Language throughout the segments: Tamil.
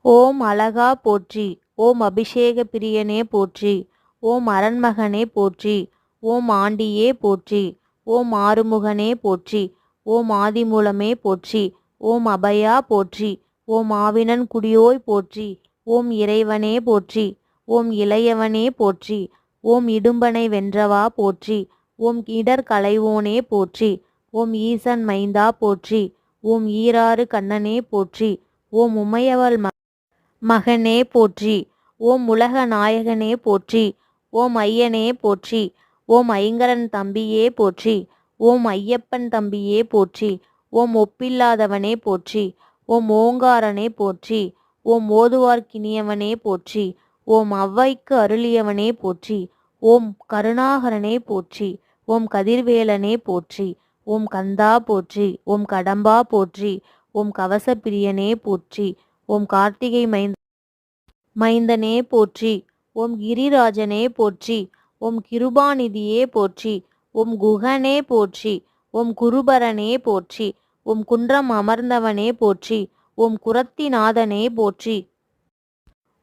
ஓம் அழகா போற்றி. ஓம் அபிஷேக பிரியனே போற்றி. ஓம் அரண்மகனே போற்றி. ஓம் ஆண்டியே போற்றி. ஓம் ஆறுமுகனே போற்றி. ஓம் ஆதிமூலமே போற்றி. ஓம் அபயா போற்றி. ஓம் ஆவினன் குடியோய் போற்றி. ஓம் இறைவனே போற்றி. ஓம் இளையவனே போற்றி. ஓம் இடும்பனை வென்றவா போற்றி. ஓம் இடர் களைவோனே போற்றி. ஓம் ஈசன் மைந்தா போற்றி. ஓம் ஈராறு கண்ணனே போற்றி. ஓம் உமையவள் மகனே போற்றி. ஓம் உலக நாயகனே போற்றி. ஓம் ஐயனே போற்றி. ஓம் ஐங்கரன் தம்பியே போற்றி. ஓம் ஐயப்பன் தம்பியே போற்றி. ஓம் ஒப்பில்லாதவனே போற்றி. ஓம் ஓங்காரனே போற்றி. ஓம் ஓதுவார்க்கினியவனே போற்றி. ஓம் அவ்வைக்கு அருளியவனே போற்றி. ஓம் கருணாகரனே போற்றி. ஓம் கதிர்வேலனே போற்றி. ஓம் கந்தா போற்றி. ஓம் கடம்பா போற்றி. ஓம் கவசப்பிரியனே போற்றி. ஓம் கார்த்திகை மைந்தனே போற்றி. ஓம் கிரிராஜனே போற்றி. ஓம் கிருபாநிதியே போற்றி. ஓம் குகனே போற்றி. ஓம் குருபரனே போற்றி. ஓம் குன்றம் அமர்ந்தவனே போற்றி. ஓம் குரத்திநாதனே போற்றி.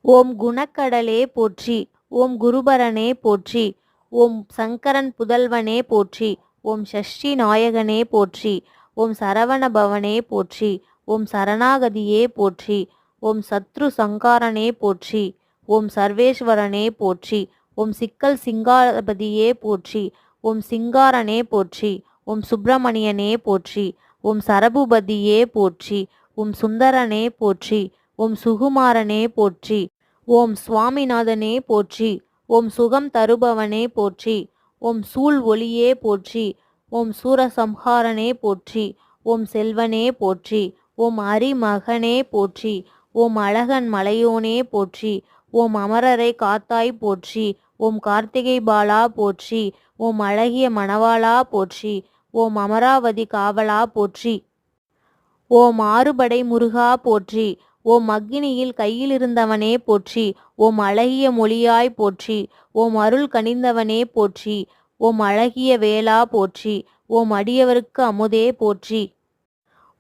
ஓம் குணக்கடலே போற்றி. ஓம் குருபரனே போற்றி. ஓம் சங்கரன் புதல்வனே போற்றி. ஓம் சஷ்டி நாயகனே போற்றி. ஓம் சரவணபவனே போற்றி. ஓம் சரணாகதியே போற்றி. ஓம் சத்ரு சங்காரனே போற்றி. ஓம் சர்வேஸ்வரனே போற்றி. ஓம் சிக்கல் சிங்காரபதியே போற்றி. ஓம் சிங்காரனே போற்றி. ஓம் சுப்பிரமணியனே போற்றி. ஓம் சரபுபதியே போற்றி. ஓம் சுந்தரனே போற்றி. ஓம் சுகுமாரனே போற்றி. ஓம் சுவாமிநாதனே போற்றி. ஓம் சுகம் தருபவனே போற்றி. ஓம் சூழ் ஒளியே போற்றி. ஓம் சூரசம்ஹாரனே போற்றி. ஓம் செல்வனே போற்றி. ஓம் அரிமகனே போற்றி. ஓம் அழகன் மலையோனே போற்றி. ஓம் அமரரை காத்தாய் போற்றி. ஓம் கார்த்திகை பாலா போற்றி. ஓம் அழகிய மணவாளா போற்றி. ஓம் அமராவதி காவலா போற்றி. ஓம் ஆறுபடை முருகா போற்றி. ஓம் அக்னியில் கையிலிருந்தவனே போற்றி. ஓம் அழகிய மொழியாய் போற்றி. ஓம் அருள் கனிந்தவனே போற்றி. ஓம் அழகிய வேளா போற்றி. ஓம் அடியவருக்கு அமுதே போற்றி.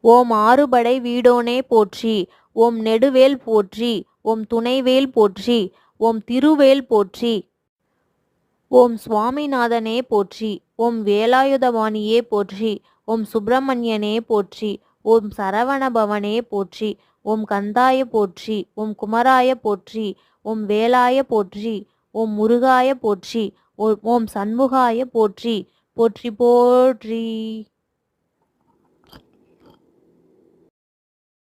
ஓம் ஆறுபடை வீடோனே போற்றி. ஓம் நெடுவேல் போற்றி. ஓம் துணைவேல் போற்றி. ஓம் திருவேல் போற்றி. ஓம் சுவாமிநாதனே போற்றி. ஓம் வேலாயுதபாணியே போற்றி. ஓம் சுப்பிரமணியனே போற்றி. ஓம் சரவணபவனே போற்றி. ஓம் கந்தாய போற்றி. ஓம் குமராய போற்றி. ஓம் வேலாய போற்றி. ஓம் முருகாய போற்றி. ஓம் சண்முகாய போற்றி. போற்றி போற்றி.